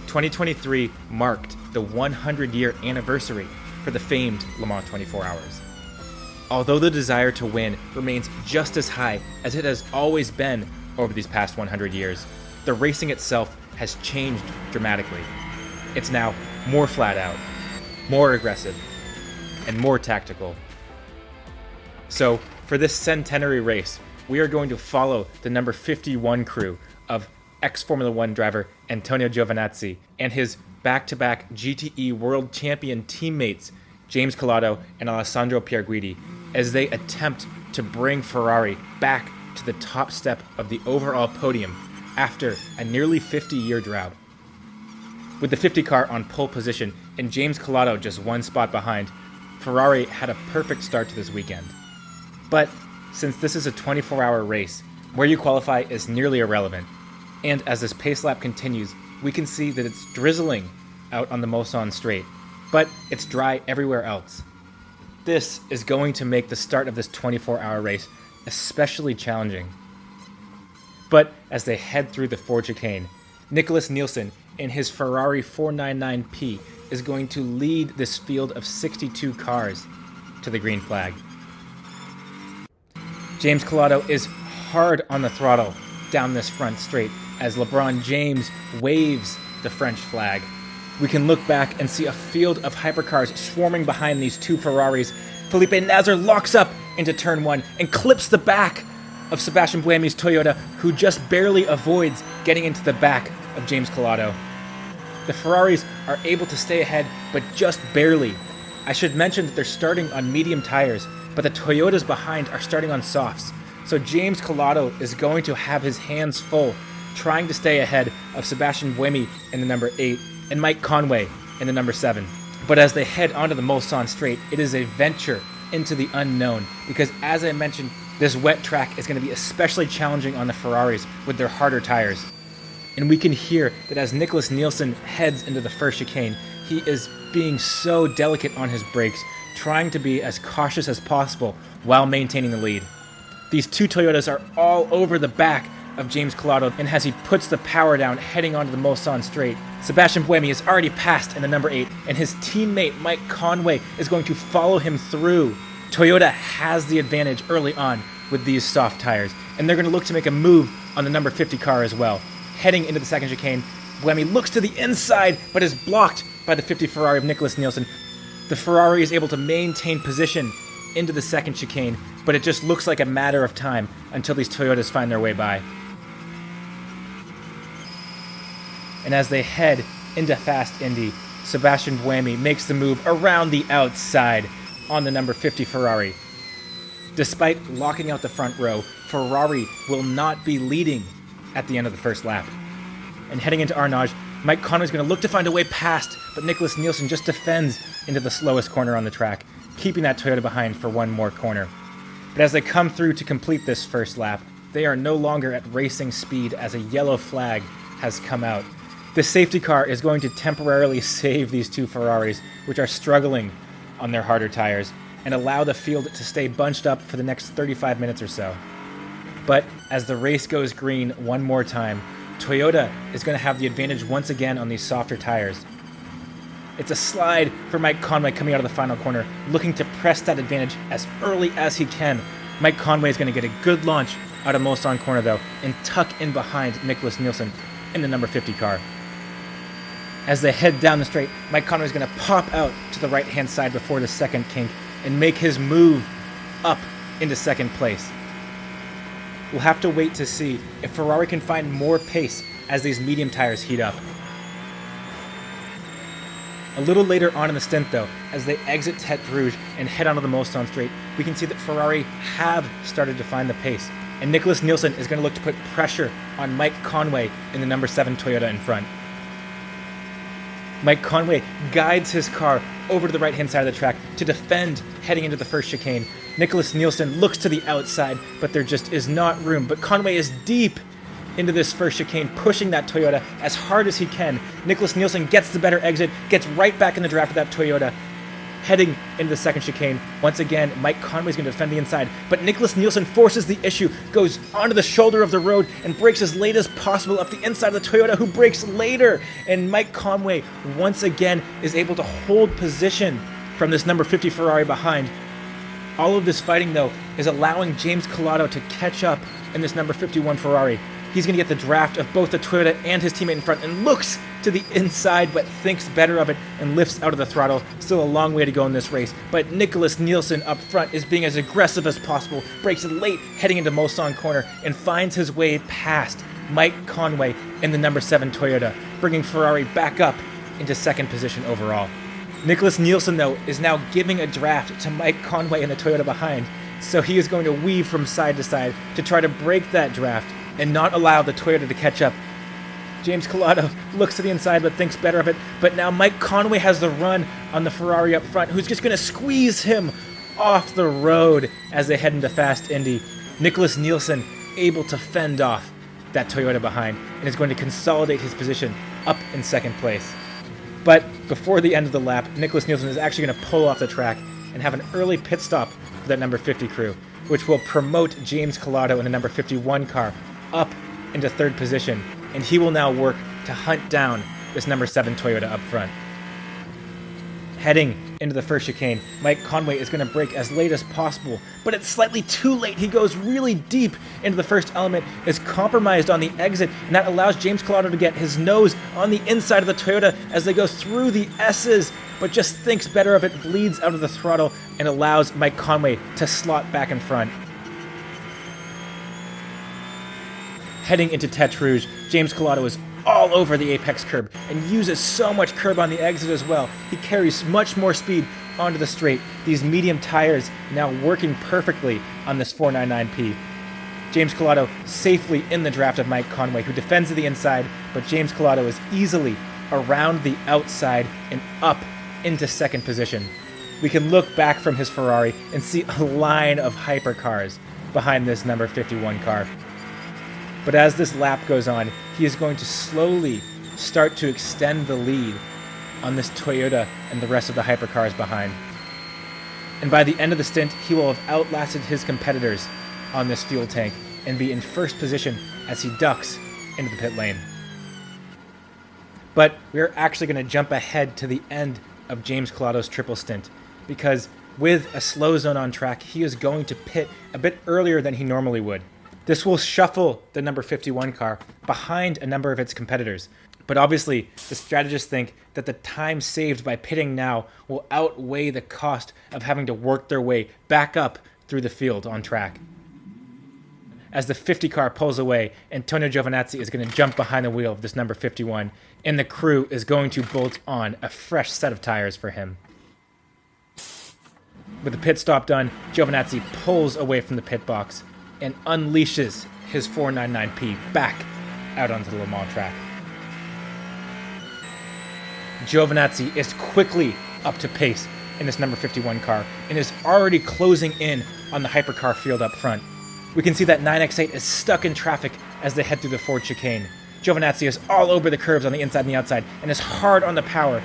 2023 marked the 100-year anniversary for the famed Le Mans 24 Hours. Although the desire to win remains just as high as it has always been over these past 100 years, the racing itself has changed dramatically. It's now more flat out, more aggressive, and more tactical. So, for this centenary race, we are going to follow the number 51 crew of ex-Formula One driver Antonio Giovinazzi and his back-to-back GTE World Champion teammates James Calado and Alessandro Pier Guidi as they attempt to bring Ferrari back to the top step of the overall podium after a nearly 50-year drought. With the 50 car on pole position and James Calado just one spot behind, Ferrari had a perfect start to this weekend. But since this is a 24-hour race, where you qualify is nearly irrelevant. And as this pace lap continues, we can see that it's drizzling out on the Mulsanne straight, but it's dry everywhere else. This is going to make the start of this 24-hour race especially challenging. But as they head through the Ford chicane, Nicholas Nielsen in his Ferrari 499P is going to lead this field of 62 cars to the green flag. James Calado is hard on the throttle down this front straight as LeBron James waves the French flag. We can look back and see a field of hypercars swarming behind these two Ferraris. Felipe Nasr locks up into turn one and clips the back of Sebastian Buemi's Toyota, who just barely avoids getting into the back of James Calado. The Ferraris are able to stay ahead, but just barely. I should mention that they're starting on medium tires, but the Toyotas behind are starting on softs. So James Calado is going to have his hands full trying to stay ahead of Sebastian Buemi in the number 8 and Mike Conway in the number 7. But as they head onto the Mulsanne straight, it is a venture into the unknown because, as I mentioned, this wet track is going to be especially challenging on the Ferraris with their harder tires. And we can hear that as Nicholas Nielsen heads into the first chicane, he is being so delicate on his brakes, trying to be as cautious as possible while maintaining the lead. These two Toyotas are all over the back of James Calado, and as he puts the power down heading onto the Mulsanne straight, Sebastian Buemi is already passed in the number 8, and his teammate Mike Conway is going to follow him through. Toyota has the advantage early on with these soft tires, and they're going to look to make a move on the number 50 car as well. Heading into the second chicane, Buemi looks to the inside, but is blocked by the 50 Ferrari of Nicholas Nielsen. The Ferrari is able to maintain position into the second chicane, but it just looks like a matter of time until these Toyotas find their way by. And as they head into Fast Indy, Sebastian Buemi makes the move around the outside on the number 50 Ferrari. Despite locking out the front row, Ferrari will not be leading at the end of the first lap. And heading into Arnage, Mike Conway is going to look to find a way past, but Nicholas Nielsen just defends into the slowest corner on the track, keeping that Toyota behind for one more corner. But as they come through to complete this first lap, they are no longer at racing speed as a yellow flag has come out. The safety car is going to temporarily save these two Ferraris, which are struggling on their harder tires, and allow the field to stay bunched up for the next 35 minutes or so. But as the race goes green one more time, Toyota is going to have the advantage once again on these softer tires. It's a slide for Mike Conway coming out of the final corner, looking to press that advantage as early as he can. Mike Conway is going to get a good launch out of Mulsanne corner though, and tuck in behind Nicholas Nielsen in the number 50 car. As they head down the straight, Mike Conway is going to pop out to the right-hand side before the second kink and make his move up into second place. We'll have to wait to see if Ferrari can find more pace as these medium tires heat up. A little later on in the stint though, as they exit Tête Rouge and head onto the Mulsanne straight, we can see that Ferrari have started to find the pace, and Nicholas Nielsen is going to look to put pressure on Mike Conway in the number 7 Toyota in front. Mike Conway guides his car over to the right-hand side of the track to defend heading into the first chicane. Nicholas Nielsen looks to the outside, but there just is not room. But Conway is deep into this first chicane, pushing that Toyota as hard as he can. Nicholas Nielsen gets the better exit, gets right back in the draft of that Toyota, heading into the second chicane. Once again, Mike Conway's going to defend the inside, but Nicholas Nielsen forces the issue, goes onto the shoulder of the road, and brakes as late as possible up the inside of the Toyota, who brakes later. And Mike Conway, once again, is able to hold position from this number 50 Ferrari behind. All of this fighting, though, is allowing James Calado to catch up in this number 51 Ferrari. He's going to get the draft of both the Toyota and his teammate in front and looks to the inside but thinks better of it and lifts out of the throttle. Still a long way to go in this race, but Nicholas Nielsen up front is being as aggressive as possible, brakes late heading into Mulsanne corner and finds his way past Mike Conway in the number 7 Toyota, bringing Ferrari back up into second position overall. Nicholas Nielsen, though, is now giving a draft to Mike Conway in the Toyota behind, so he is going to weave from side to side to try to break that draft and not allow the Toyota to catch up. James Calado looks to the inside but thinks better of it, but now Mike Conway has the run on the Ferrari up front, who's just going to squeeze him off the road as they head into Fast Indy. Nicholas Nielsen able to fend off that Toyota behind and is going to consolidate his position up in second place. But before the end of the lap, Nicholas Nielsen is actually going to pull off the track and have an early pit stop for that number 50 crew, which will promote James Calado in the number 51 car up into third position, and he will now work to hunt down this number 7 Toyota up front. Heading into the first chicane, Mike Conway is going to brake as late as possible, but it's slightly too late. He goes really deep into the first element, is compromised on the exit, and that allows James Calado to get his nose on the inside of the Toyota as they go through the S's, but just thinks better of it, bleeds out of the throttle, and allows Mike Conway to slot back in front. Heading into Tete Rouge, James Calado is all over the apex curb and uses so much curb on the exit as well. He carries much more speed onto the straight. These medium tires now working perfectly on this 499P. James Calado safely in the draft of Mike Conway, who defends to the inside, but James Calado is easily around the outside and up into second position. We can look back from his Ferrari and see a line of hypercars behind this number 51 car. But as this lap goes on, he is going to slowly start to extend the lead on this Toyota and the rest of the hypercars behind. And by the end of the stint, he will have outlasted his competitors on this fuel tank and be in first position as he ducks into the pit lane. But we're actually going to jump ahead to the end of James Calado's triple stint, because with a slow zone on track, he is going to pit a bit earlier than he normally would. This will shuffle the number 51 car behind a number of its competitors. But obviously, the strategists think that the time saved by pitting now will outweigh the cost of having to work their way back up through the field on track. As the 50 car pulls away, Antonio Giovinazzi is going to jump behind the wheel of this number 51, and the crew is going to bolt on a fresh set of tires for him. With the pit stop done, Giovinazzi pulls away from the pit box and unleashes his 499P back out onto the Le Mans track. Giovinazzi is quickly up to pace in this number 51 car and is already closing in on the hypercar field up front. We can see that 9X8 is stuck in traffic as they head through the Ford chicane. Giovinazzi is all over the curves on the inside and the outside and is hard on the power.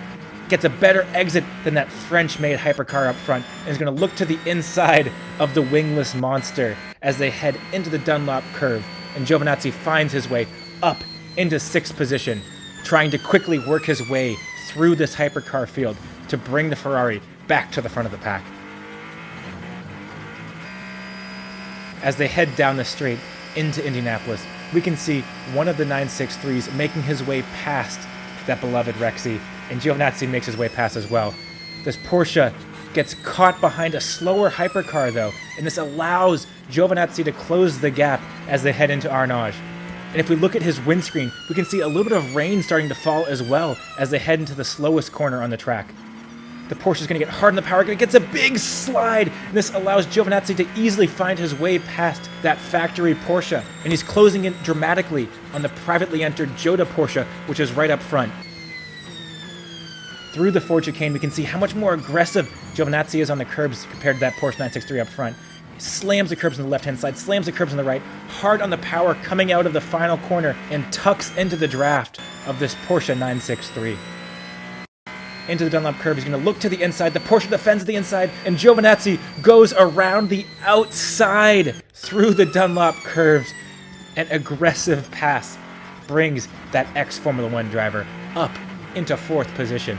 Gets a better exit than that French-made hypercar up front and is going to look to the inside of the wingless monster as they head into the Dunlop curve, and Giovinazzi finds his way up into sixth position, trying to quickly work his way through this hypercar field to bring the Ferrari back to the front of the pack. As they head down the straight into Indianapolis, we can see one of the 963s making his way past that beloved Rexy, and Giovinazzi makes his way past as well. This Porsche gets caught behind a slower hypercar though, and this allows Giovinazzi to close the gap as they head into Arnage. And if we look at his windscreen, we can see a little bit of rain starting to fall as well as they head into the slowest corner on the track. The Porsche is going to get hard on the power, it gets a big slide, and this allows Giovinazzi to easily find his way past that factory Porsche, and he's closing in dramatically on the privately entered Joda Porsche, which is right up front. Through the Ford chicane, we can see how much more aggressive Giovinazzi is on the curbs compared to that Porsche 963 up front. He slams the curbs on the left-hand side, slams the curbs on the right, hard on the power coming out of the final corner, and tucks into the draft of this Porsche 963. into the Dunlop curve. He's going to look to the inside. The Porsche defends the inside, and Giovinazzi goes around the outside through the Dunlop curves. An aggressive pass brings that ex-Formula One driver up into 4th position.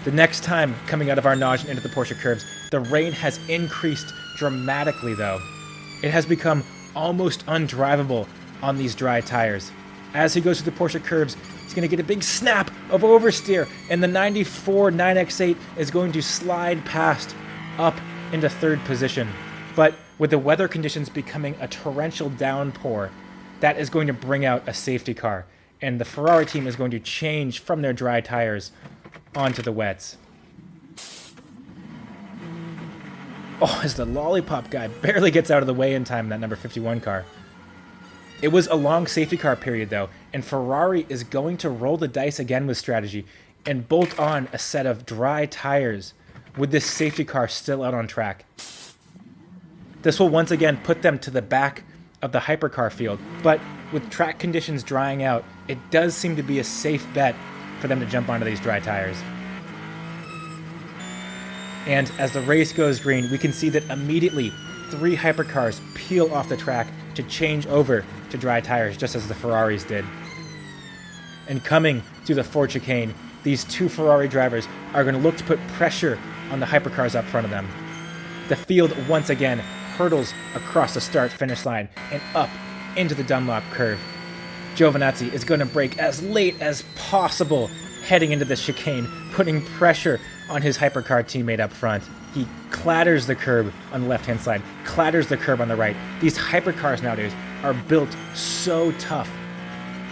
The next time coming out of Arnage and into the Porsche curves, the rain has increased dramatically though. It has become almost undrivable on these dry tires. As he goes through the Porsche curves, he's going to get a big snap of oversteer, and the 94 9X8 is going to slide past up into 3rd position. But with the weather conditions becoming a torrential downpour, that is going to bring out a safety car, and the Ferrari team is going to change from their dry tires onto the wets. Oh, as the lollipop guy barely gets out of the way in time in that number 51 car. It was a long safety car period though, and Ferrari is going to roll the dice again with strategy and bolt on a set of dry tires with this safety car still out on track. This will once again put them to the back of the hypercar field, but with track conditions drying out, it does seem to be a safe bet for them to jump onto these dry tires. And as the race goes green, we can see that immediately 3 hypercars peel off the track to change over to dry tires, just as the Ferraris did. And coming through the Ford chicane, these 2 Ferrari drivers are going to look to put pressure on the hypercars up front of them. The field once again hurdles across the start-finish line and up into the Dunlop curve. Giovinazzi is going to brake as late as possible heading into the chicane, putting pressure on his hypercar teammate up front. He clatters the curb on the left-hand side, clatters the curb on the right. These hypercars nowadays are built so tough.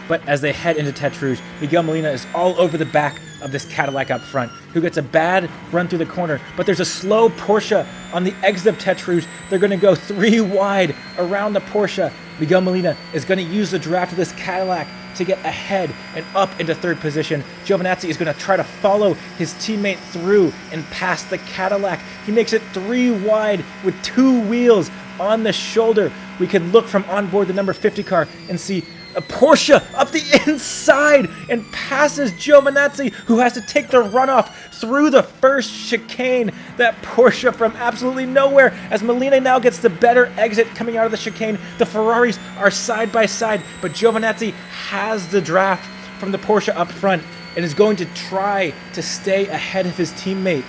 But as they head into Tête Rouge, Miguel Molina is all over the back of this Cadillac up front, who gets a bad run through the corner, but there's a slow Porsche on the exit of Tête Rouge. They're going to go 3 wide around the Porsche. Miguel Molina is going to use the draft of this Cadillac to get ahead and up into 3rd position. Giovinazzi is going to try to follow his teammate through and past the Cadillac. He makes it 3 wide with 2 wheels on the shoulder. We can look from on board the number 50 car and see a Porsche up the inside and passes Giovinazzi, who has to take the runoff through the first chicane. That Porsche from absolutely nowhere, as Molina now gets the better exit coming out of the chicane. The Ferraris are side by side, but Giovinazzi has the draft from the Porsche up front and is going to try to stay ahead of his teammate.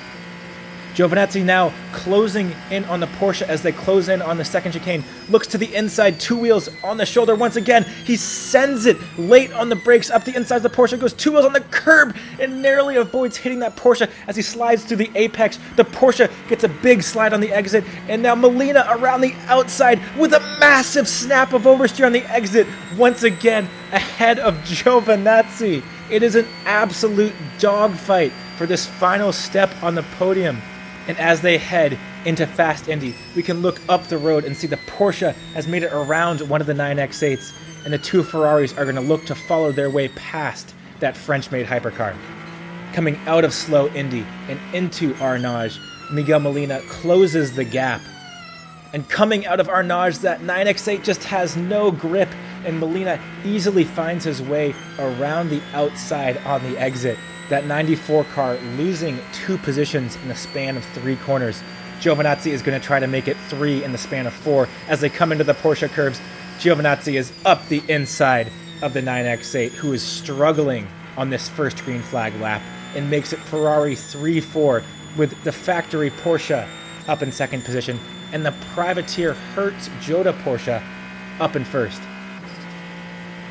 Giovinazzi now closing in on the Porsche as they close in on the second chicane. Looks to the inside, 2 wheels on the shoulder once again. He sends it late on the brakes up the inside of the Porsche, goes 2 wheels on the curb and narrowly avoids hitting that Porsche as he slides through the apex. The Porsche gets a big slide on the exit, and now Molina around the outside with a massive snap of oversteer on the exit, once again ahead of Giovinazzi. It is an absolute dogfight for this final step on the podium. And as they head into Fast Indy, we can look up the road and see the Porsche has made it around one of the 9X8s, and the 2 Ferraris are going to look to follow their way past that French-made hypercar. Coming out of slow Indy and into Arnage, Miguel Molina closes the gap. And coming out of Arnage, that 9X8 just has no grip, and Molina easily finds his way around the outside on the exit. That 94 car losing 2 positions in the span of 3 corners. Giovinazzi is going to try to make it 3 in the span of 4 as they come into the Porsche curves. Giovinazzi is up the inside of the 9X8, who is struggling on this first green flag lap, and makes it Ferrari 3-4 with the factory Porsche up in 2nd position and the privateer Hertz Jota Porsche up in 1st.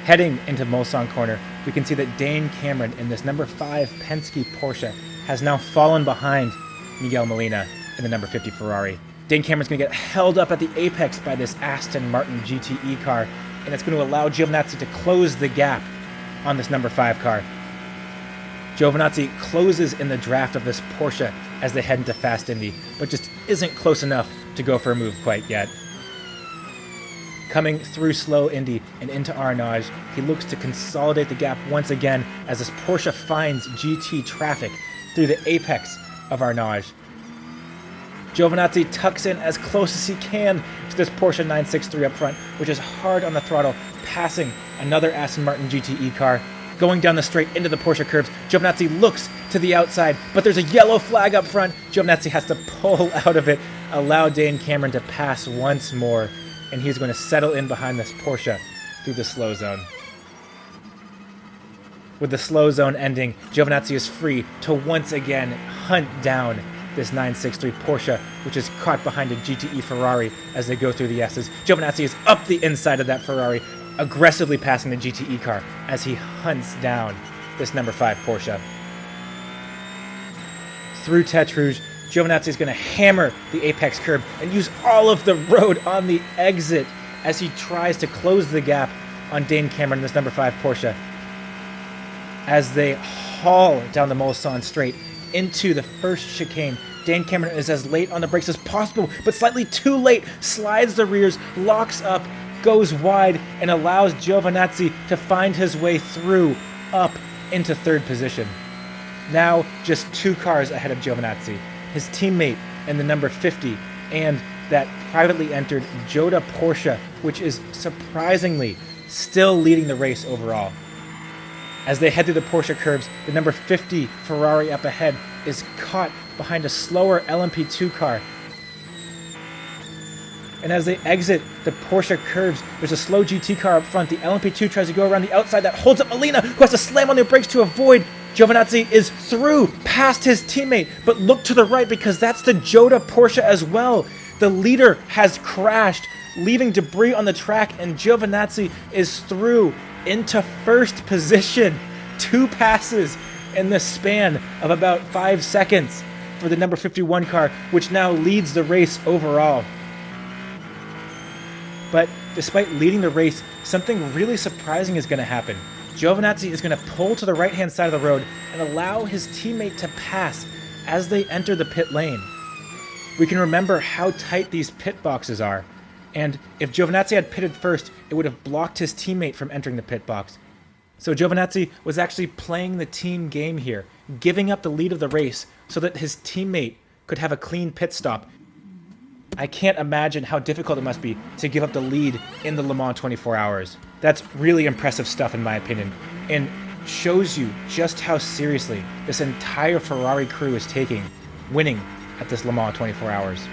Heading into Mulsanne corner, we can see that Dane Cameron in this number 5 Penske Porsche has now fallen behind Miguel Molina in the number 50 Ferrari. Dane Cameron's going to get held up at the apex by this Aston Martin GTE car, and it's going to allow Giovinazzi to close the gap on this number 5 car. Giovinazzi closes in the draft of this Porsche as they head into Fast Indy, but just isn't close enough to go for a move quite yet. Coming through slow Indy and into Arnage, he looks to consolidate the gap once again as this Porsche finds GT traffic through the apex of Arnage. Giovinazzi tucks in as close as he can to this Porsche 963 up front, which is hard on the throttle, passing another Aston Martin GTE car. going down the straight into the Porsche curbs. Giovinazzi looks to the outside, but there's a yellow flag up front. Giovinazzi has to pull out of it, allow Dane Cameron to pass once more, and he's going to settle in behind this Porsche through the slow zone. With the slow zone ending, Giovinazzi is free to once again hunt down this 963 Porsche, which is caught behind a GTE Ferrari as they go through the S's. Giovinazzi is up the inside of that Ferrari, aggressively passing the GTE car as he hunts down this number 5 Porsche. Through Tete Rouge, Giovinazzi is going to hammer the apex curb and use all of the road on the exit as he tries to close the gap on Dane Cameron, this number 5 Porsche, as they haul down the Mulsanne straight into the first chicane. Dane Cameron is as late on the brakes as possible, but slightly too late, slides the rears, locks up, goes wide, and allows Giovinazzi to find his way through up into third position. Now just 2 cars ahead of Giovinazzi, his teammate in the number 50, and that privately entered Jota Porsche, which is surprisingly still leading the race overall. As they head through the Porsche curbs, the number 50 Ferrari up ahead is caught behind a slower LMP2 car. And as they exit the Porsche curves, there's a slow GT car up front. The LMP2 tries to go around the outside. That holds up Molina, who has to slam on the brakes to avoid. Giovinazzi is through past his teammate, but look to the right because that's the Jota Porsche as well. The leader has crashed, leaving debris on the track, and Giovinazzi is through into first position. 2 passes in the span of about 5 seconds for the number 51 car, which now leads the race overall. But despite leading the race, something really surprising is going to happen. Giovinazzi is going to pull to the right-hand side of the road and allow his teammate to pass as they enter the pit lane. We can remember how tight these pit boxes are, and if Giovinazzi had pitted first, it would have blocked his teammate from entering the pit box. So Giovinazzi was actually playing the team game here, giving up the lead of the race so that his teammate could have a clean pit stop. I can't imagine how difficult it must be to give up the lead in the Le Mans 24 Hours. That's really impressive stuff in my opinion, and shows you just how seriously this entire Ferrari crew is taking winning at this Le Mans 24 Hours.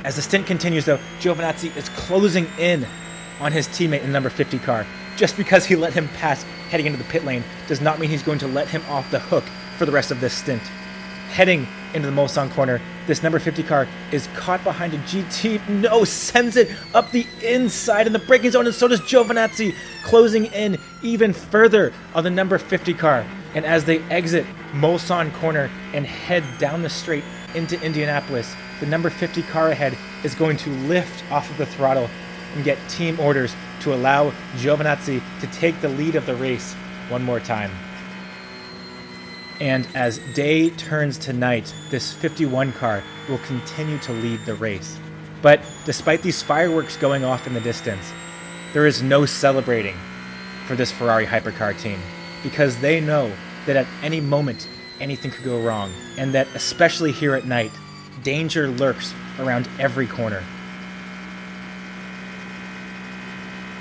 As the stint continues though, Giovinazzi is closing in on his teammate in the number 50 car. Just because he let him pass heading into the pit lane does not mean he's going to let him off the hook for the rest of this stint. Heading into the Mulsanne corner, this number 50 car is caught behind a GT. No, sends it up the inside in the braking zone, and so does Giovinazzi, closing in even further on the number 50 car. And as they exit Mulsanne corner and head down the straight into Indianapolis, the number 50 car ahead is going to lift off of the throttle and get team orders to allow Giovinazzi to take the lead of the race one more time. And as day turns to night, this 51 car will continue to lead the race. But despite these fireworks going off in the distance, there is no celebrating for this Ferrari Hypercar team, because they know that at any moment anything could go wrong, and that especially here at night, danger lurks around every corner.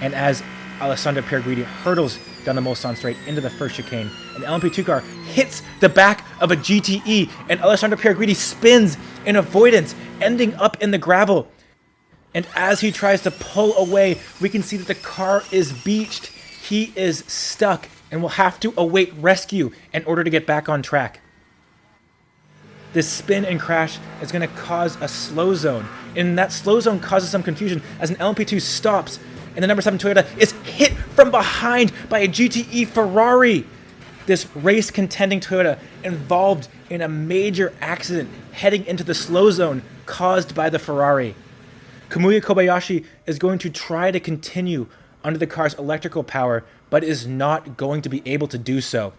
And as Calado and Pier Guidi hurdles down the Mulsanne straight into the first chicane, an LMP2 car hits the back of a GTE, and Calado and Pier Guidi spins in avoidance, ending up in the gravel. And as he tries to pull away, we can see that the car is beached. He is stuck and will have to await rescue in order to get back on track. This spin and crash is going to cause a slow zone, and that slow zone causes some confusion as an LMP2 stops, and the number 7 Toyota is hit from behind by a GTE Ferrari. This race contending Toyota involved in a major accident heading into the slow zone caused by the Ferrari. Kamui Kobayashi is going to try to continue under the car's electrical power, but is not going to be able to do so.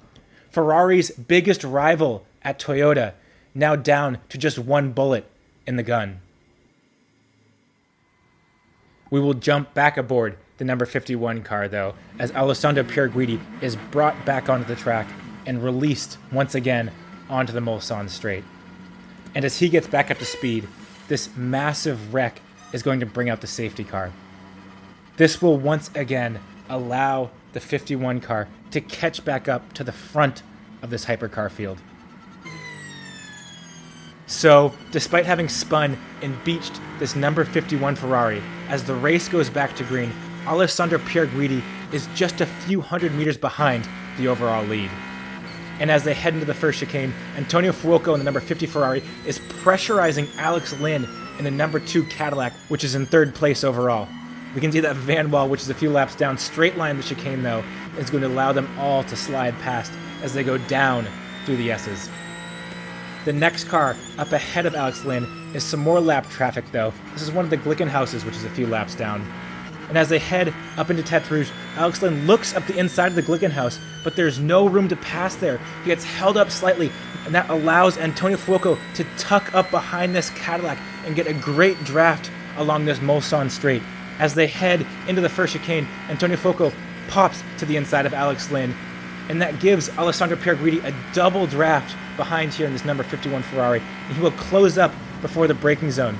Ferrari's biggest rival at Toyota now down to just 1 bullet in the gun. We will jump back aboard the number 51 car, though, as Calado and Pier Guidi is brought back onto the track and released once again onto the Mulsanne straight. And as he gets back up to speed, this massive wreck is going to bring out the safety car. This will once again allow the 51 car to catch back up to the front of this hypercar field. So, despite having spun and beached this number 51 Ferrari, as the race goes back to green, Calado and Pier Guidi is just a few hundred meters behind the overall lead. And as they head into the first chicane, Antonio Fuoco in the number 50 Ferrari is pressurizing Alex Lynn in the number 2 Cadillac, which is in 3rd place overall. We can see that Van Wall, which is a few laps down, straight line the chicane though, is going to allow them all to slide past as they go down through the S's. The next car up ahead of Alex Lynn is some more lap traffic though. This is one of the Glickenhauses, which is a few laps down. And as they head up into Tête Rouge, Alex Lynn looks up the inside of the Glickenhaus, but there's no room to pass there. He gets held up slightly, and that allows Antonio Fuoco to tuck up behind this Cadillac and get a great draft along this Mulsanne straight. As they head into the first chicane, Antonio Fuoco pops to the inside of Alex Lynn, and that gives Calado and Pier Guidi a double draft behind here in this number 51 Ferrari, and he will close up before the braking zone.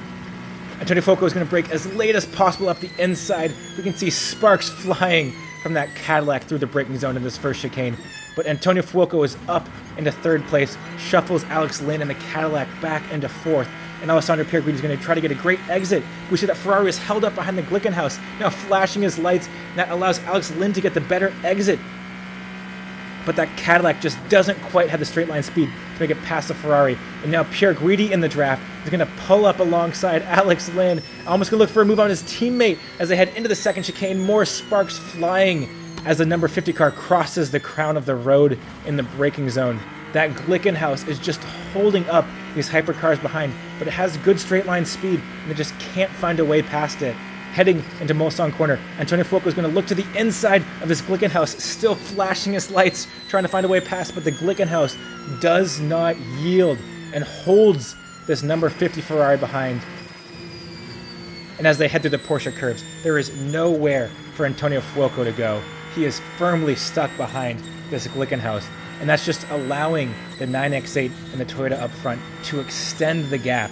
Antonio Fuoco is going to brake as late as possible up the inside. We can see sparks flying from that Cadillac through the braking zone in this first chicane, but Antonio Fuoco is up into 3rd place, shuffles Alex Lynn and the Cadillac back into 4th, and Calado and Pier Guidi is going to try to get a great exit. We see that Ferrari is held up behind the Glickenhaus, now flashing his lights, and that allows Alex Lynn to get the better exit. But that Cadillac just doesn't quite have the straight line speed to make it past the Ferrari. And now Pier Guidi in the draft is going to pull up alongside Alex Lynn, almost going to look for a move on his teammate as they head into the second chicane. More sparks flying as the number 50 car crosses the crown of the road in the braking zone. That Glickenhaus is just holding up these hypercars behind, but it has good straight line speed and they just can't find a way past it. Heading into Mulsanne corner, Antonio Fuoco is going to look to the inside of this Glickenhaus, still flashing his lights, trying to find a way past, but the Glickenhaus does not yield and holds this number 50 Ferrari behind. And as they head through the Porsche curves, there is nowhere for Antonio Fuoco to go. He is firmly stuck behind this Glickenhaus, and that's just allowing the 9X8 and the Toyota up front to extend the gap.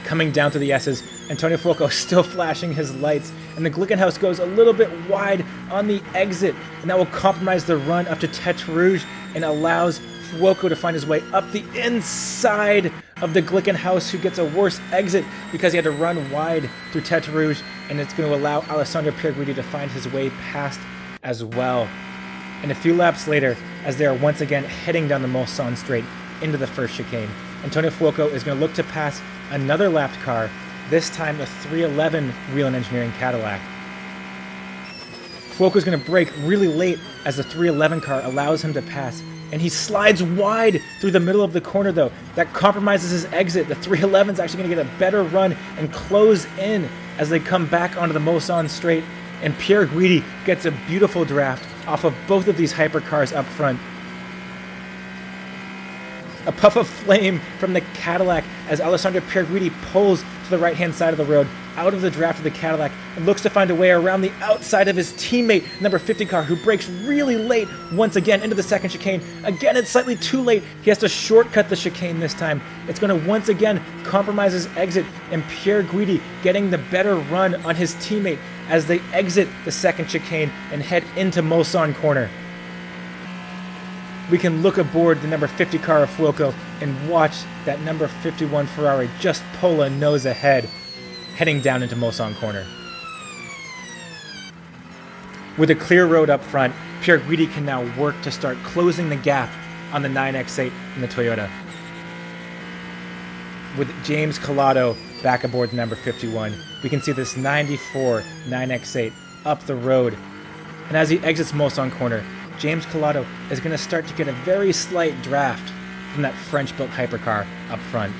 Coming down to the S's, Antonio Fuoco still flashing his lights, and the Glickenhaus goes a little bit wide on the exit, and that will compromise the run up to Tête Rouge and allows Fuoco to find his way up the inside of the Glickenhaus, who gets a worse exit because he had to run wide through Tête Rouge, and it's going to allow Calado and Pier Guidi to find his way past as well. And a few laps later, as they are once again heading down the Mulsanne straight into the first chicane, Antonio Fuoco is going to look to pass another lapped car, this time a 311 Whelen Engineering Cadillac. Fuoco is going to brake really late as the 311 car allows him to pass, and he slides wide through the middle of the corner though. That compromises his exit. The 311 is actually going to get a better run and close in as they come back onto the Mulsanne straight, and Pier Guidi gets a beautiful draft off of both of these hypercars up front. A puff of flame from the Cadillac as Calado and Pier Guidi pulls to the right-hand side of the road, out of the draft of the Cadillac, and looks to find a way around the outside of his teammate, number 50 car, who brakes really late once again into the second chicane. Again, it's slightly too late. He has to shortcut the chicane this time. It's going to once again compromise his exit, and Pier Guidi getting the better run on his teammate as they exit the second chicane and head into Mulsanne corner. We can look aboard the number 50 car of Fuoco and watch that number 51 Ferrari just pull a nose ahead, heading down into Mulsanne corner. With a clear road up front, Pier Guidi can now work to start closing the gap on the 9X8 and the Toyota. With James Calado back aboard the number 51, we can see this 94 9X8 up the road. And as he exits Mulsanne corner, James Calado is going to start to get a very slight draft from that French-built hypercar up front.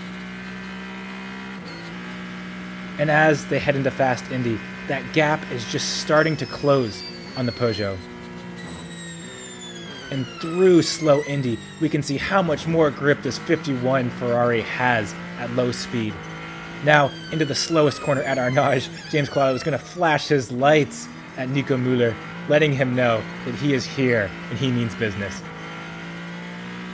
And as they head into Fast Indy, that gap is just starting to close on the Peugeot. And through slow Indy, we can see how much more grip this 51 Ferrari has at low speed. Now, into the slowest corner at Arnage, James Calado is going to flash his lights at Nico Müller, letting him know that he is here and he means business.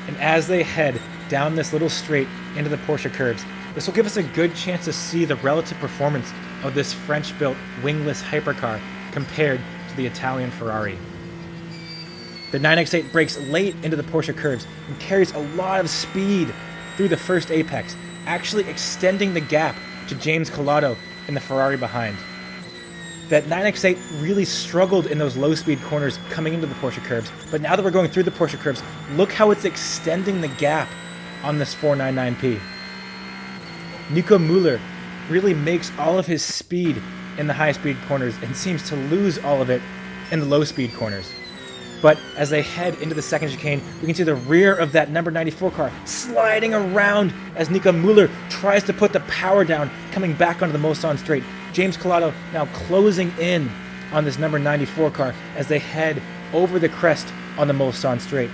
And as they head down this little straight into the Porsche curves, this will give us a good chance to see the relative performance of this French-built wingless hypercar compared to the Italian Ferrari. The 9X8 brakes late into the Porsche curves and carries a lot of speed through the first apex, actually extending the gap to James Calado in the Ferrari behind. That 9X8 really struggled in those low-speed corners coming into the Porsche curves, but now that we're going through the Porsche curves, look how it's extending the gap on this 499P. Nico Müller really makes all of his speed in the high-speed corners and seems to lose all of it in the low-speed corners. But as they head into the second chicane, we can see the rear of that number 94 car sliding around as Nico Müller tries to put the power down, coming back onto the Mulsanne straight. James Calado now closing in on this number 94 car as they head over the crest on the Mulsanne straight.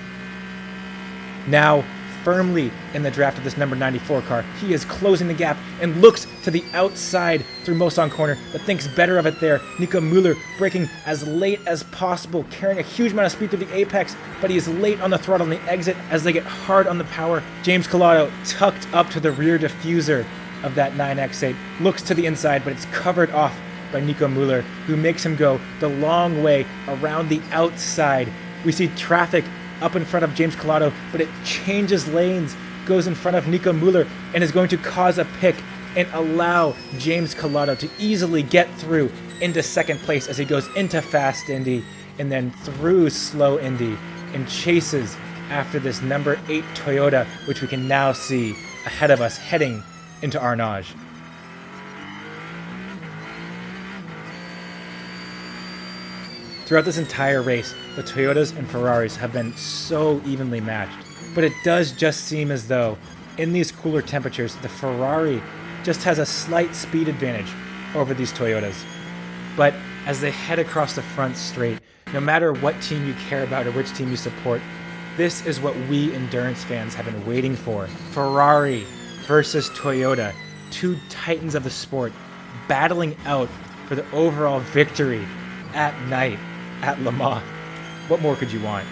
Now firmly in the draft of this number 94 car, he is closing the gap and looks to the outside through Mulsanne corner, but thinks better of it there. Nico Müller braking as late as possible, carrying a huge amount of speed through the apex, but he is late on the throttle on the exit as they get hard on the power. James Calado tucked up to the rear diffuser of that 9X8, looks to the inside, but it's covered off by Nico Müller, who makes him go the long way around the outside. We see traffic up in front of James Calado, but it changes lanes, goes in front of Nico Müller, and is going to cause a pick and allow James Calado to easily get through into second place as he goes into fast Indy and then through slow Indy and chases after this number 8 Toyota, which we can now see ahead of us heading into Arnage. Throughout this entire race, the Toyotas and Ferraris have been so evenly matched, but it does just seem as though, in these cooler temperatures, the Ferrari just has a slight speed advantage over these Toyotas. But as they head across the front straight, no matter what team you care about or which team you support, this is what we endurance fans have been waiting for. Ferrari versus Toyota, two titans of the sport, battling out for the overall victory at night at Le Mans. What more could you want?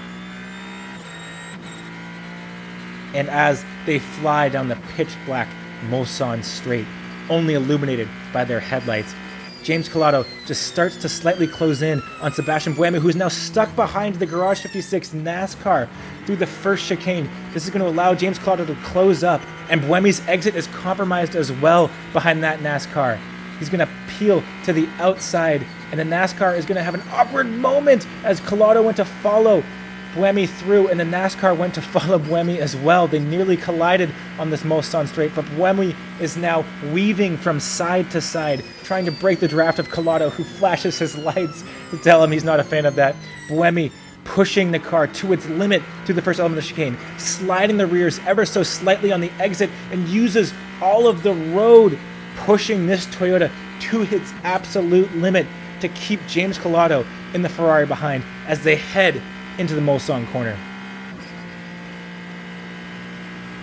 And as they fly down the pitch black Mulsanne straight, only illuminated by their headlights, James Calado just starts to slightly close in on Sebastian Buemi, who's now stuck behind the Garage 56 NASCAR through the first chicane. This is going to allow James Calado to close up, and Buemi's exit is compromised as well behind that NASCAR. He's going to peel to the outside, and the NASCAR is going to have an awkward moment as Calado went to follow Buemi through, and the NASCAR went to follow Buemi as well. They nearly collided on this Mulsanne straight, but Buemi is now weaving from side to side, trying to break the draft of Calado, who flashes his lights to tell him he's not a fan of that. Buemi pushing the car to its limit through the first element of the chicane, sliding the rears ever so slightly on the exit, and uses all of the road, pushing this Toyota to its absolute limit to keep James Calado in the Ferrari behind as they head into the Mulsanne corner.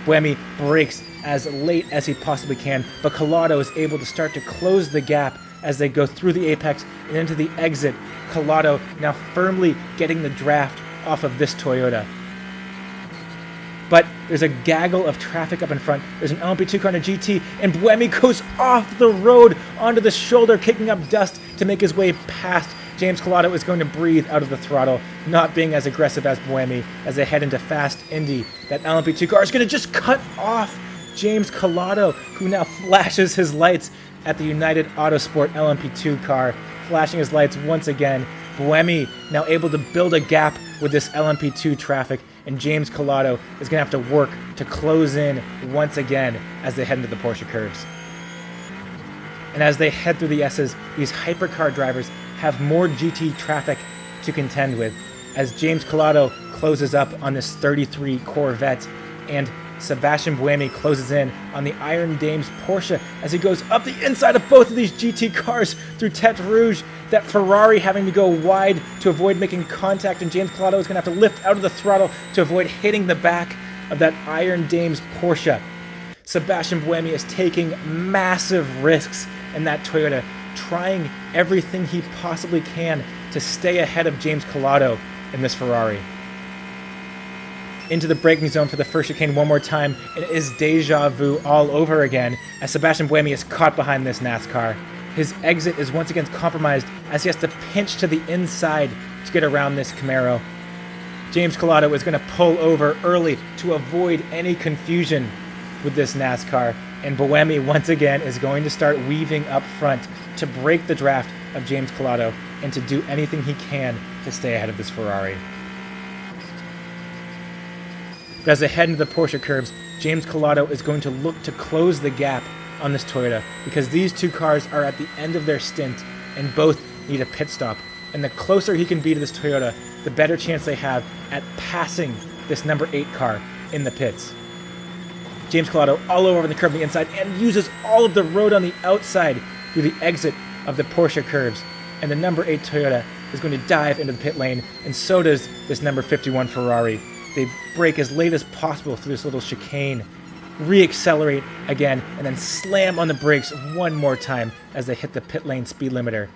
Buemi brakes as late as he possibly can, but Calado is able to start to close the gap as they go through the apex and into the exit. Calado now firmly getting the draft off of this Toyota. But there's a gaggle of traffic up in front. There's an LMP2 car and a GT, and Buemi goes off the road onto the shoulder, kicking up dust to make his way past. James Calado is going to breathe out of the throttle, not being as aggressive as Buemi as they head into fast Indy. That LMP2 car is going to just cut off James Calado, who now flashes his lights at the United Autosport LMP2 car, flashing his lights once again. Buemi now able to build a gap with this LMP2 traffic, and James Calado is going to have to work to close in once again as they head into the Porsche curves. And as they head through the S's, these hypercar drivers have more GT traffic to contend with as James Calado closes up on this 33 Corvette, and Sebastian Buemi closes in on the Iron Dames Porsche as he goes up the inside of both of these GT cars through Tete Rouge. That Ferrari having to go wide to avoid making contact, and James Calado is going to have to lift out of the throttle to avoid hitting the back of that Iron Dames Porsche. Sebastian Buemi is taking massive risks in that Toyota, trying everything he possibly can to stay ahead of James Calado in this Ferrari. Into the braking zone for the first chicane one more time, and it is deja vu all over again as Sebastian Buemi is caught behind this NASCAR. His exit is once again compromised as he has to pinch to the inside to get around this Camaro. James Calado is going to pull over early to avoid any confusion with this NASCAR, and Buemi once again is going to start weaving up front to break the draft of James Calado and to do anything he can to stay ahead of this Ferrari. But as they head into the Porsche curves, James Calado is going to look to close the gap on this Toyota because these two cars are at the end of their stint and both need a pit stop. And the closer he can be to this Toyota, the better chance they have at passing this number 8 car in the pits. James Calado all over the curb on the inside and uses all of the road on the outside through the exit of the Porsche curves. And the number 8 Toyota is going to dive into the pit lane, and so does this number 51 Ferrari. They brake as late as possible through this little chicane, re-accelerate again, and then slam on the brakes one more time as they hit the pit lane speed limiter.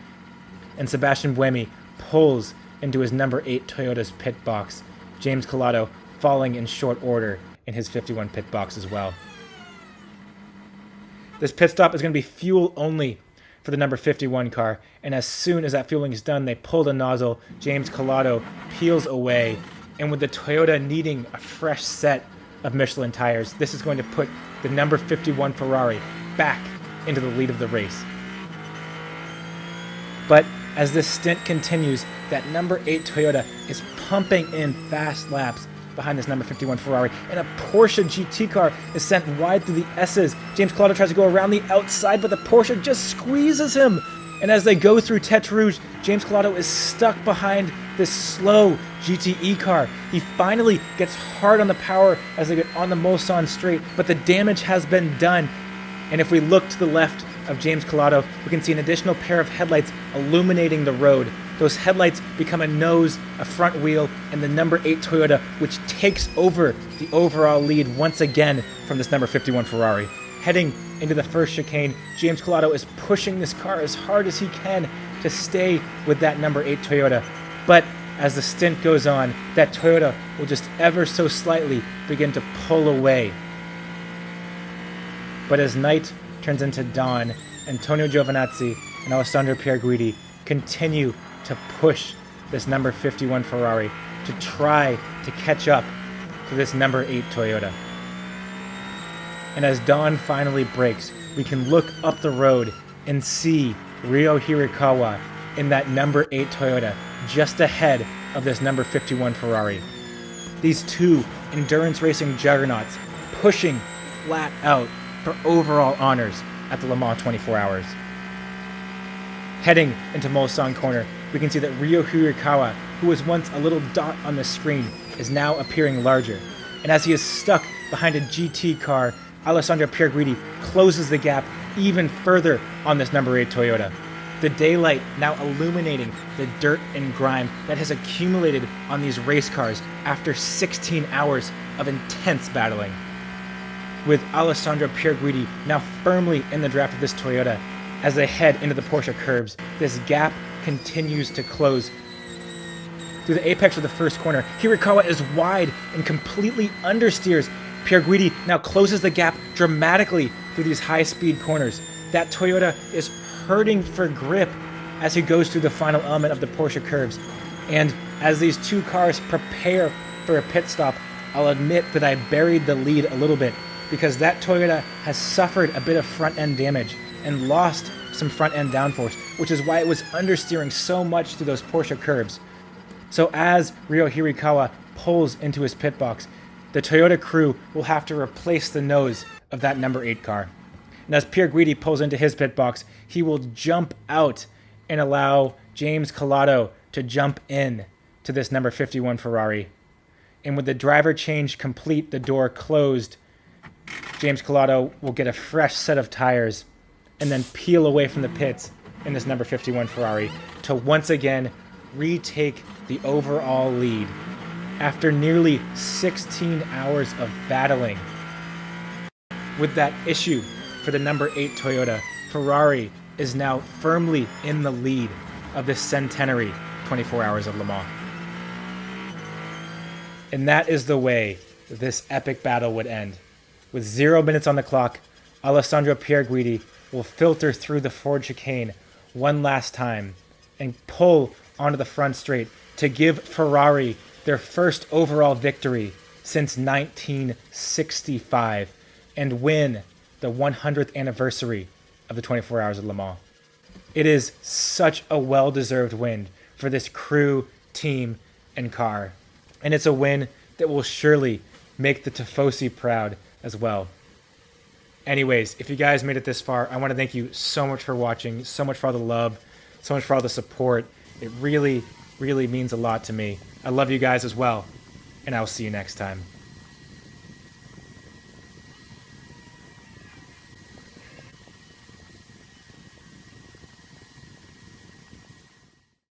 And Sebastian Buemi pulls into his number 8 Toyota's pit box. James Calado falling in short order in his 51 pit box as well. This pit stop is going to be fuel only for the number 51 car, and as soon as that fueling is done, they pull the nozzle. James Calado peels away, and with the Toyota needing a fresh set of Michelin tires, this is going to put the number 51 Ferrari back into the lead of the race. But as this stint continues, that number 8 Toyota is pumping in fast laps behind this number 51 Ferrari, and a Porsche GT car is sent wide through the S's. James Calado tries to go around the outside, but the Porsche just squeezes him. And as they go through Tete Rouge, James Calado is stuck behind this slow GTE car. He finally gets hard on the power as they get on the Mulsanne straight, but the damage has been done. And if we look to the left of James Calado, we can see an additional pair of headlights illuminating the road. Those headlights become a nose, a front wheel, and the number 8 Toyota, which takes over the overall lead once again from this number 51 Ferrari. Heading into the first chicane, James Calado is pushing this car as hard as he can to stay with that number 8 Toyota. But as the stint goes on, that Toyota will just ever so slightly begin to pull away. But as night turns into dawn, Antonio Giovinazzi and Alessandro Pier Guidi continue to push this number 51 Ferrari to try to catch up to this number 8 Toyota. And as dawn finally breaks, we can look up the road and see Ryo Hirakawa in that number 8 Toyota just ahead of this number 51 Ferrari. These two endurance racing juggernauts pushing flat out for overall honors at the Le Mans 24 Hours. Heading into Mulsanne Corner, we can see that Ryo Hirakawa, who was once a little dot on the screen, is now appearing larger. And as he is stuck behind a GT car, Alessandro Pier Guidi closes the gap even further on this number 8 Toyota. The daylight now illuminating the dirt and grime that has accumulated on these race cars after 16 hours of intense battling. With Alessandro Pier Guidi now firmly in the draft of this Toyota, as they head into the Porsche curves, this gap continues to close. Through the apex of the first corner, Hirakawa is wide and completely understeers. Pier Guidi now closes the gap dramatically through these high-speed corners. That Toyota is hurting for grip as he goes through the final element of the Porsche curves. And as these two cars prepare for a pit stop, I'll admit that I buried the lead a little bit because that Toyota has suffered a bit of front-end damage and lost some front-end downforce, which is why it was understeering so much through those Porsche curves. So as Ryo Hirakawa pulls into his pit box, the Toyota crew will have to replace the nose of that number 8 car. And as Pier Guidi pulls into his pit box, he will jump out and allow James Calado to jump in to this number 51 Ferrari. And with the driver change complete, the door closed, James Calado will get a fresh set of tires and then peel away from the pits in this number 51 Ferrari to once again retake the overall lead after nearly 16 hours of battling. With that issue for the number 8 Toyota, Ferrari is now firmly in the lead of this centenary 24 Hours of Le Mans. And that is the way this epic battle would end. With 0 minutes on the clock, Alessandro Pier Guidi will filter through the Ford chicane one last time and pull onto the front straight to give Ferrari their first overall victory since 1965 and win the 100th anniversary of the 24 Hours of Le Mans. It is such a well-deserved win for this crew, team, and car. And it's a win that will surely make the Tifosi proud as well. Anyways, if you guys made it this far, I want to thank you so much for watching, so much for all the love, so much for all the support. It really, really means a lot to me. I love you guys as well, and I will see you next time.